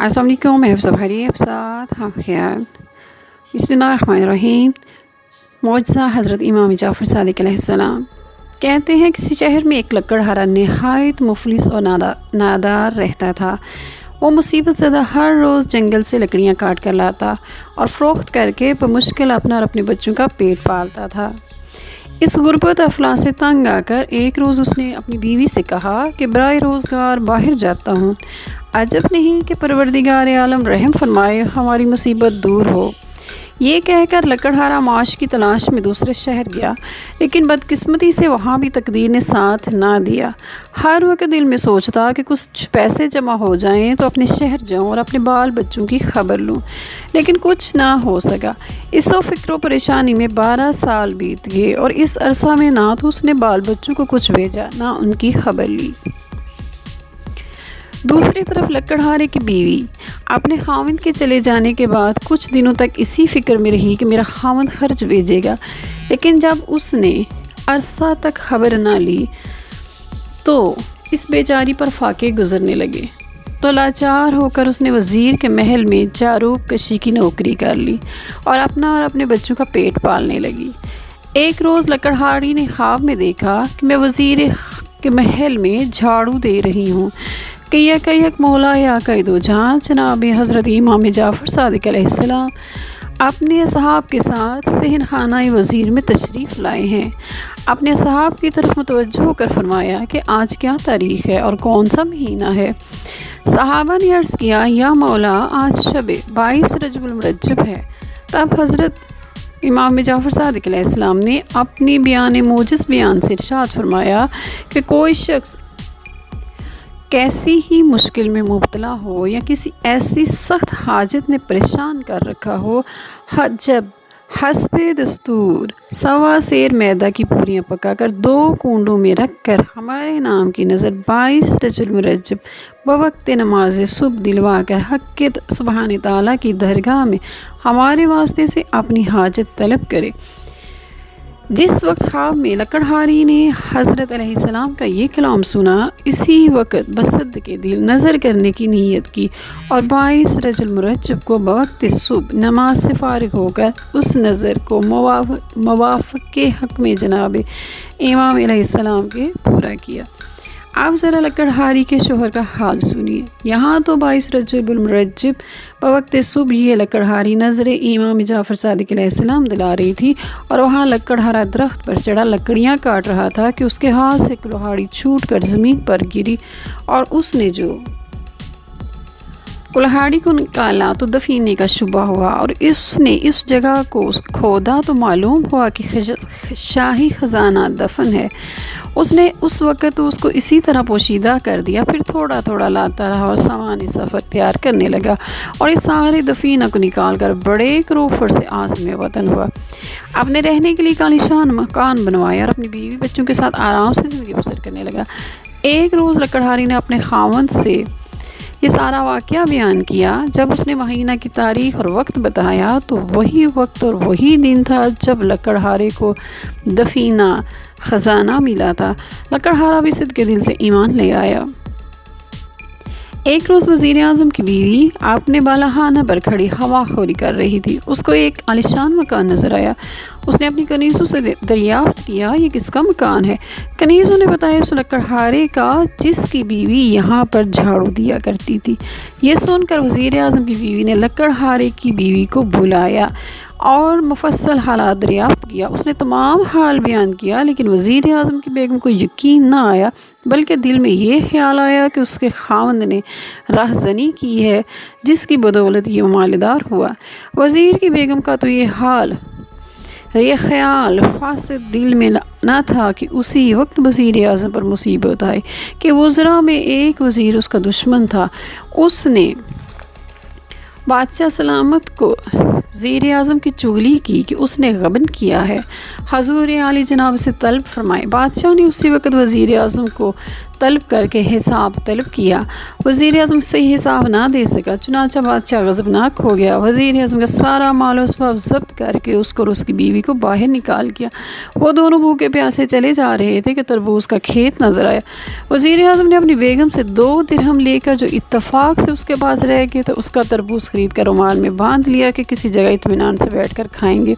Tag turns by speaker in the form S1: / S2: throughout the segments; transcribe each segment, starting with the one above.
S1: السلام علیکم، میں حفصہ بھری آپ ساتھ ہم خیال بسم اللہ الرحمن الرحیم۔ معجزہ حضرت امام جعفر صادق علیہ السلام۔ کہتے ہیں کسی شہر میں ایک لکڑہارا نہایت مفلس اور نادار رہتا تھا۔ وہ مصیبت زدہ ہر روز جنگل سے لکڑیاں کاٹ کر لاتا اور فروخت کر کے بمشکل اپنا اور اپنے بچوں کا پیٹ پالتا تھا۔ اس غربت افلاس سے تنگ آ کر ایک روز اس نے اپنی بیوی سے کہا کہ برائے روزگار باہر جاتا ہوں، عجب نہیں کہ پروردگار عالم رحم فرمائے، ہماری مصیبت دور ہو۔ یہ کہہ کر لکڑہارا معاش کی تلاش میں دوسرے شہر گیا، لیکن بدقسمتی سے وہاں بھی تقدیر نے ساتھ نہ دیا۔ ہر وقت دل میں سوچتا کہ کچھ پیسے جمع ہو جائیں تو اپنے شہر جاؤں اور اپنے بال بچوں کی خبر لوں، لیکن کچھ نہ ہو سکا۔ اس و فکر و پریشانی میں 12 سال بیت گئے اور اس عرصہ میں نہ تو اس نے بال بچوں کو کچھ بھیجا نہ ان کی خبر لی۔ دوسری طرف لکڑہارے کی بیوی اپنے خاوند کے چلے جانے کے بعد کچھ دنوں تک اسی فکر میں رہی کہ میرا خاوند خرچ بھیجے گا، لیکن جب اس نے عرصہ تک خبر نہ لی تو اس بیچاری پر فاقے گزرنے لگے۔ تو لاچار ہو کر اس نے وزیر کے محل میں چاروب کشی کی نوکری کر لی اور اپنا اور اپنے بچوں کا پیٹ پالنے لگی۔ ایک روز لکڑہاری نے خواب میں دیکھا کہ میں وزیر کے محل میں جھاڑو دے رہی ہوں کہ یک یک مولا یا دو جہاں جناب حضرت امام جعفر صادق علیہ السلام اپنے اصحاب کے ساتھ صحن خانہ وزیر میں تشریف لائے ہیں۔ اپنے اصحاب کی طرف متوجہ ہو کر فرمایا کہ آج کیا تاریخ ہے اور کون سا مہینہ ہے؟ صحابہ نے عرض کیا، یا مولا آج شب 22 رجب المرجب ہے۔ تب حضرت امام جعفر صادق علیہ السلام نے اپنی بیان موجز بیان سے ارشاد فرمایا کہ کوئی شخص کیسی ہی مشکل میں مبتلا ہو یا کسی ایسی سخت حاجت نے پریشان کر رکھا ہو، جب حسب دستور 1.25 سیر میدہ کی پوریاں پکا کر 2 کنڈوں میں رکھ کر ہمارے نام کی نظر 22 رجب المرجب بوقت نماز صبح دلوا کر حق کے سبحانہ تعالیٰ کی درگاہ میں ہمارے واسطے سے اپنی حاجت طلب کرے۔ جس وقت خواب میں لکڑہاری نے حضرت علیہ السلام کا یہ کلام سنا، اسی وقت بصدق دل نظر کرنے کی نیت کی اور 22 رجب المرجب کو بوقت صبح نماز سے فارغ ہو کر اس نظر کو موافق کے حق میں جناب امام علیہ السلام کے پورا کیا۔ آپ ذرا لکڑہاری کے شوہر کا حال سنیے۔ یہاں تو 22 رجب المرجب بوقت صبح یہ لکڑہاری نظر امام جعفر صادق علیہ السلام دلا رہی تھی اور وہاں لکڑہارا درخت پر چڑھا لکڑیاں کاٹ رہا تھا کہ اس کے ہاتھ سے کلہاڑی چھوٹ کر زمین پر گری اور اس نے جو کلہاڑی کو نکالا تو دفینے کا شبہ ہوا اور اس نے اس جگہ کو کھودا تو معلوم ہوا کہ شاہی خزانہ دفن ہے۔ اس نے اس وقت اس کو اسی طرح پوشیدہ کر دیا، پھر تھوڑا تھوڑا لاتا رہا اور سامان سفر تیار کرنے لگا اور اس سارے دفینہ کو نکال کر بڑے کروفر سے عازم وطن ہوا۔ اپنے رہنے کے لیے عالیشان مکان بنوایا اور اپنی بیوی بچوں کے ساتھ آرام سے زندگی بسر کرنے لگا۔ ایک روز لکڑہاری نے اپنے خاوند سے یہ سارا واقعہ بیان کیا۔ جب اس نے مہینہ کی تاریخ اور وقت بتایا تو وہی وقت اور وہی دن تھا جب لکڑہارے کو دفینہ خزانہ ملا تھا۔ لکڑہارا بھی صدق دل سے ایمان لے آیا۔ ایک روز وزیر اعظم کی بیوی اپنے بالاخانہ پر کھڑی ہوا خوری کر رہی تھی۔ اس کو ایک عالیشان مکان نظر آیا۔ اس نے اپنی کنیزوں سے دریافت کیا، یہ کس کا مکان ہے؟ کنیزوں نے بتایا اس لکڑہارے کا جس کی بیوی یہاں پر جھاڑو دیا کرتی تھی۔ یہ سن کر وزیر اعظم کی بیوی نے لکڑہارے کی بیوی کو بلایا اور مفصل حالات دریافت کیا۔ اس نے تمام حال بیان کیا، لیکن وزیر اعظم کی بیگم کو یقین نہ آیا، بلکہ دل میں یہ خیال آیا کہ اس کے خاوند نے راہزنی کی ہے جس کی بدولت یہ مالدار ہوا۔ وزیر کی بیگم کا تو یہ خیال فاسد دل میں نہ تھا کہ اسی وقت وزیر اعظم پر مصیبت آئی کہ وزراء میں ایک وزیر اس کا دشمن تھا۔ اس نے بادشاہ سلامت کو وزیر اعظم کی چغلی کی کہ اس نے غبن کیا ہے۔ حضور عالی جناب سے طلب فرمائے۔ بادشاہ نے اسی وقت وزیر اعظم کو طلب کر کے حساب طلب کیا۔ وزیر اعظم صحیح حساب نہ دے سکا، چنانچہ بادشاہ غضبناک ہو گیا۔ وزیر اعظم کا سارا مال و اسباب ضبط کر کے اس کو اور اس کی بیوی کو باہر نکال گیا۔ وہ دونوں بھوکے پیاسے چلے جا رہے تھے کہ تربوز کا کھیت نظر آیا۔ وزیر اعظم نے اپنی بیگم سے 2 درہم لے کر جو اتفاق سے اس کے پاس رہ گئے تو اس کا تربوز خرید کر رومال میں باندھ لیا کہ کسی جگہ اطمینان سے بیٹھ کر کھائیں گے۔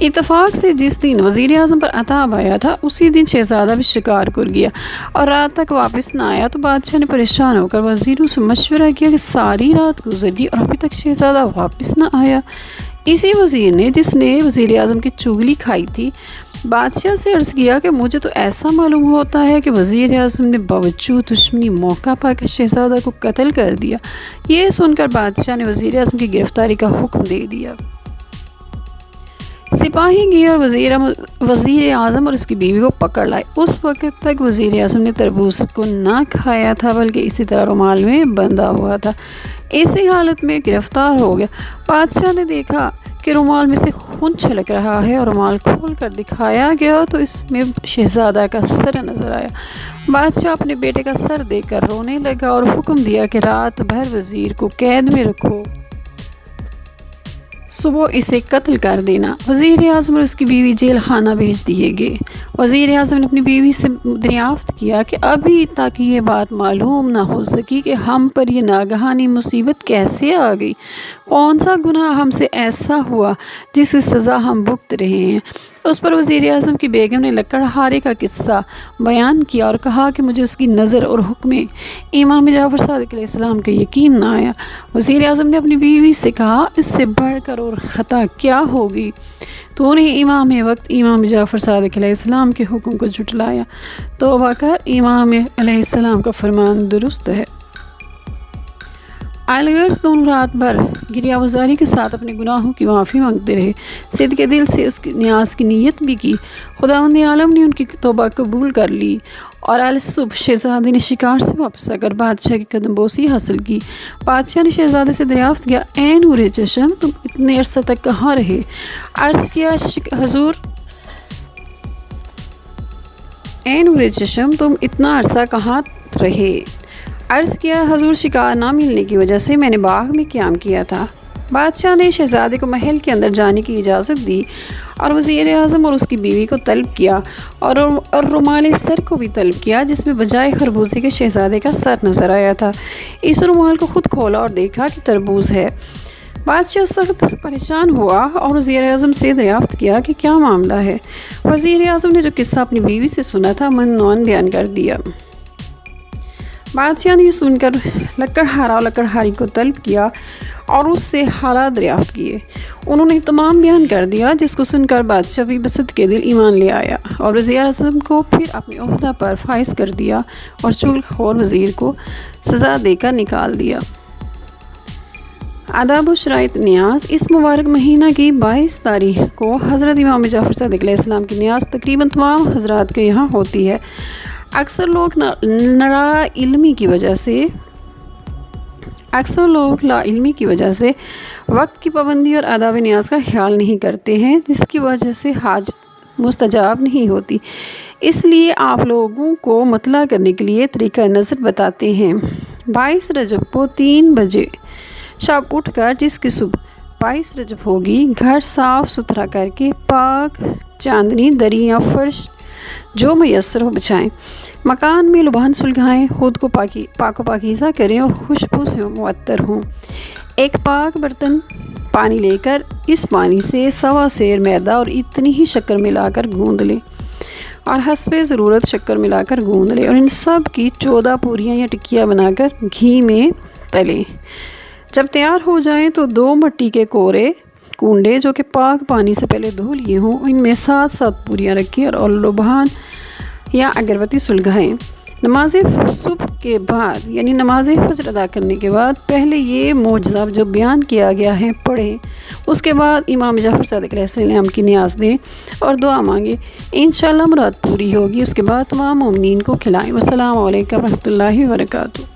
S1: اتفاق سے جس دن وزیر اعظم پر عتاب آیا تھا اسی دن شہزادہ بھی شکار کر گیا اور رات تک واپس نہ آیا، تو بادشاہ نے پریشان ہو کر وزیروں سے مشورہ کیا کہ ساری رات گزر گئی اور ابھی تک شہزادہ واپس نہ آیا۔ اسی وزیر نے، جس نے وزیر اعظم کی چغلی کھائی تھی، بادشاہ سے عرض کیا کہ مجھے تو ایسا معلوم ہوتا ہے کہ وزیر اعظم نے باوجود دشمنی موقع پا کے شہزادہ کو قتل کر دیا۔ یہ سن کر بادشاہ نے وزیر اعظم کی گرفتاری کا حکم دے دیا۔ سپاہی گئے اور وزیر اعظم اور اس کی بیوی کو پکڑ لائے۔ اس وقت تک وزیر اعظم نے تربوز کو نہ کھایا تھا بلکہ اسی طرح رومال میں بندھا ہوا تھا۔ اسی حالت میں گرفتار ہو گیا۔ بادشاہ نے دیکھا کہ رومال میں سے خون چھلک رہا ہے اور رومال کھول کر دکھایا گیا تو اس میں شہزادہ کا سر نظر آیا۔ بادشاہ اپنے بیٹے کا سر دیکھ کر رونے لگا اور حکم دیا کہ رات بھر وزیر کو قید میں رکھو، صبح اسے قتل کر دینا۔ وزیر اعظم اور اس کی بیوی جیل خانہ بھیج دیے گئے۔ وزیر اعظم نے اپنی بیوی سے دریافت کیا کہ ابھی تک یہ بات معلوم نہ ہو سکی کہ ہم پر یہ ناگہانی مصیبت کیسے آ گئی، کون سا گناہ ہم سے ایسا ہوا جس کی سزا ہم بھگت رہے ہیں۔ اس پر وزیر اعظم کی بیگم نے لکڑہارے کا قصہ بیان کیا اور کہا کہ مجھے اس کی نظر اور حکم امام جعفر صادق علیہ السلام کا یقین نہ آیا۔ وزیر اعظم نے اپنی بیوی سے کہا، اس سے بڑھ کر اور خطا کیا ہوگی؟ تو نے امام وقت امام جعفر صادق علیہ السلام کے حکم کو جھٹلایا۔ توبہ کر، امام علیہ السلام کا فرمان درست ہے۔ آئلگرز دونوں رات بھر گریہ وزاری کے ساتھ اپنے گناہوں کی معافی مانگتے رہے، صدق دل سے اس کی نیاز کی نیت بھی کی۔ خداوند عالم نے ان کی توبہ قبول کر لی اور صبح شہزادے نے شکار سے واپس آ کر بادشاہ کی قدم بوسی حاصل کی۔ بادشاہ نے شہزادے سے دریافت کیا، اے نور چشم، تم اتنے عرصہ تک کہاں رہے؟ عرض کیا، حضور، اے نور چشم، تم اتنا عرصہ کہاں رہے؟ عرض کیا، حضور، شکار نہ ملنے کی وجہ سے میں نے باغ میں قیام کیا تھا۔ بادشاہ نے شہزادے کو محل کے اندر جانے کی اجازت دی اور وزیر اعظم اور اس کی بیوی کو طلب کیا اور رومال سر کو بھی طلب کیا جس میں بجائے خربوزے کے شہزادے کا سر نظر آیا تھا۔ اس رومال کو خود کھولا اور دیکھا کہ تربوز ہے۔ بادشاہ سخت پریشان ہوا اور وزیر اعظم سے دریافت کیا کہ کیا معاملہ ہے۔ وزیر اعظم نے جو قصہ اپنی بیوی سے سنا تھا من بیان کر دیا۔ بادشاہ نے یہ سن کر لکڑہارا اور لکڑہاری کو طلب کیا اور اس سے حالات دریافت کیے۔ انہوں نے تمام بیان کر دیا، جس کو سن کر بادشاہ بھی بصدق دل ایمان لے آیا اور وزیر اعظم کو پھر اپنے عہدہ پر فائز کر دیا اور چغل خور وزیر کو سزا دے کر نکال دیا۔ آداب و شرائط نیاز۔ اس مبارک مہینہ کی 22 تاریخ کو حضرت امام جعفر صادق علیہ السلام کی نیاز تقریباً تمام حضرات کے یہاں ہوتی ہے۔ اکثر لوگ لا علمی کی وجہ سے وقت کی پابندی اور آداب نیاز کا خیال نہیں کرتے ہیں، جس کی وجہ سے حاجت مستجاب نہیں ہوتی۔ اس لیے آپ لوگوں کو مطلع کرنے کے لیے طریقہ نظر بتاتے ہیں۔ 22 رجب کو 3 بجے شب اٹھ کر، جس کی صبح 22 رجب ہوگی، گھر صاف ستھرا کر کے پاک چاندنی دری یا فرش جو میسر ہو بچھائیں، مکان میں لبان سلگائیں، خود کو پاک و پاکیزہ کریں اور خوشبو سے معطر ہوں۔ ایک پاک برتن پانی لے کر اس پانی سے 1.25 سیر میدا اور اتنی ہی شکر ملا کر گوندھ لیں اور حسب ضرورت شکر ملا کر گوندھ لیں اور ان سب کی 14 پوریاں یا ٹکیاں بنا کر گھی میں تلیں۔ جب تیار ہو جائیں تو 2 مٹی کے کنڈے جو کہ پاک پانی سے پہلے دھو لیے ہوں، ان میں 7 پوریاں رکھیں اور لبان یا اگربتی سلگائیں۔ نماز صبح کے بعد یعنی نماز فجر ادا کرنے کے بعد پہلے یہ معجزہ جو بیان کیا گیا ہے پڑھیں، اس کے بعد امام جعفر صادق علیہ السلام کی نیاز دیں اور دعا مانگیں، انشاءاللہ مراد پوری ہوگی۔ اس کے بعد تمام مومنین کو کھلائیں۔ والسلام علیکم ورحمۃ اللہ وبرکاتہ۔